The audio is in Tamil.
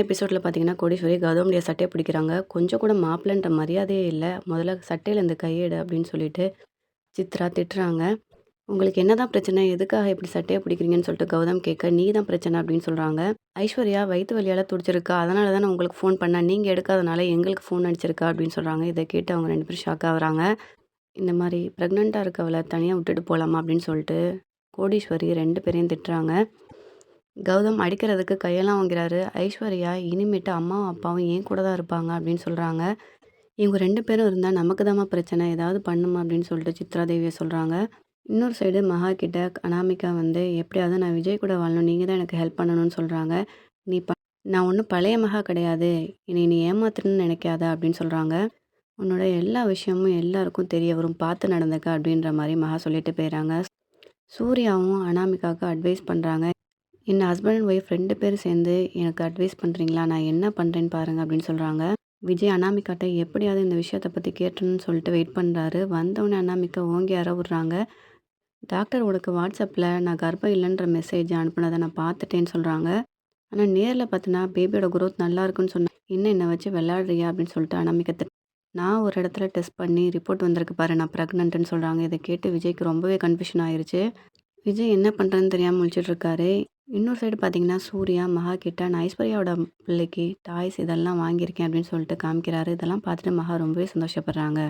எபிசோட்ல பார்த்தீங்கன்னா, கோடீஸ்வரி கௌதமுடைய சட்டைய பிடிக்கிறாங்க. கொஞ்சம் கூட மாப்பிள்ளன்ற மரியாதையே இல்ல. "முதல்ல சட்டையில இந்த கைய எடு" அப்படின்னு சொல்லிட்டு சித்ரா திட்டுறாங்க. "உங்களுக்கு என்னதான் பிரச்சனை? எதுக்காக இப்படி சட்டைய பிடிக்கிறீங்கன்னு?" சொல்லிட்டு கௌதம் கேட்க, "நீ தான் பிரச்சனை" அப்படின்னு சொல்றாங்க. ஐஸ்வர்யா வயித்து வலியால துடிச்சிருக்கா. அதனால தான் நான் உங்களுக்கு ஃபோன் பண்ணேன். நீங்க எடுக்காதனால எங்களுக்கு ஃபோன் அடிச்சிருக்கா அப்படின்னு சொல்றாங்க. இத கேட்டு அவங்க 2 பேரும் ஷாக் ஆகுறாங்க. இந்த மாரி பிரெக்னன்ட்டா இருக்கவள தனியா விட்டுட்டு போலாமா அப்படின்னு சொல்லிட்டு கோடீஸ்வரி 2 பேரையும் திட்டுறாங்க. கௌதம் அடிக்கிறதுக்கு கையெல்லாம் வாங்கிறாரு. ஐஸ்வர்யா இனிமேட்டு அம்மாவும், அப்பாவும் என் கூட தான் இருப்பாங்க அப்படின்னு சொல்றாங்க. இவங்க 2 பேரும் இருந்தா நமக்கு தாம்மா பிரச்சனை. ஏதாவது பண்ணுமா அப்படின்னு சொல்லிட்டு சித்ரா தேவிய சொல்றாங்க. இன்னொரு சைடு மகா கிட்ட அனாமிகா வந்து எப்படியாவது நான் விஜய் கூட வாழணும். நீங்க தான் எனக்கு ஹெல்ப் பண்ணணும்னு சொல்றாங்க. நீ ப நான் ஒண்ணும் பழைய மகா கிடையாது. என்னைய நீ ஏமாத்தணும்னு நினைக்காத அப்படின்னு சொல்றாங்க. உன்னோட எல்லா விஷயமும் எல்லாருக்கும் தெரிய வரும். பார்த்து நடந்துக்க அப்படின்ற மாரி மகா சொல்லிட்டு போயிறாங்க. சூர்யாவும் அனாமிகாவுக்கு அட்வைஸ் பண்றாங்க. என்ன ஹஸ்பண்ட் அண்ட் ஒய்ஃப் 2 பேரும் சேர்ந்து எனக்கு அட்வைஸ் பண்ணுறீங்களா? நான் என்ன பண்ணுறேன்னு பாருங்க அப்படின்னு சொல்கிறாங்க. விஜய் அனாமிகாட்ட எப்படியாவது இந்த விஷயத்த பற்றி கேட்டணும்னு சொல்லிட்டு வெயிட் பண்ணுறாரு. வந்தவொடனே அனாமிகா ஓங்கி அற விடுறாங்க. டாக்டர் உனக்கு வாட்ஸ்அப்பில் நான் கர்ப்பம் இல்லைன்ற மெசேஜ் அனுப்புனதை நான் பார்த்துட்டேன்னு சொல்கிறாங்க. ஆனால் நேரில் பார்த்தினா பேபியோட குரோத் நல்லா இருக்குன்னு சொன்னேன். இன்னும் என்னை வச்சு விளையாடுறியா அப்படின்னு சொல்லிட்டு அனாமிகா நான் ஒரு இடத்துல டெஸ்ட் பண்ணி ரிப்போர்ட் வந்திருக்கு பாரு நான் ப்ரெக்னென்ட்னு சொல்கிறாங்க. இதை கேட்டு விஜய்க்கு ரொம்பவே கன்ஃபியூஷன் ஆயிருச்சு. விஜய் என்ன பண்ணுறதுன்னு தெரியாமல் முழிச்சிட்டு இருக்காரு. இன்னொரு சைடு பார்த்தீங்கன்னா, சூர்யா மகா கிட்ட நான் ஐஸ்வர்யாவோட பிள்ளைக்கு டாய்ஸ் இதெல்லாம் வாங்கியிருக்கேன் அப்படின்னு சொல்லிட்டு காமிக்கிறாரு. இதெல்லாம் பார்த்துட்டு மகா ரொம்பவே சந்தோஷப்படுறாங்க.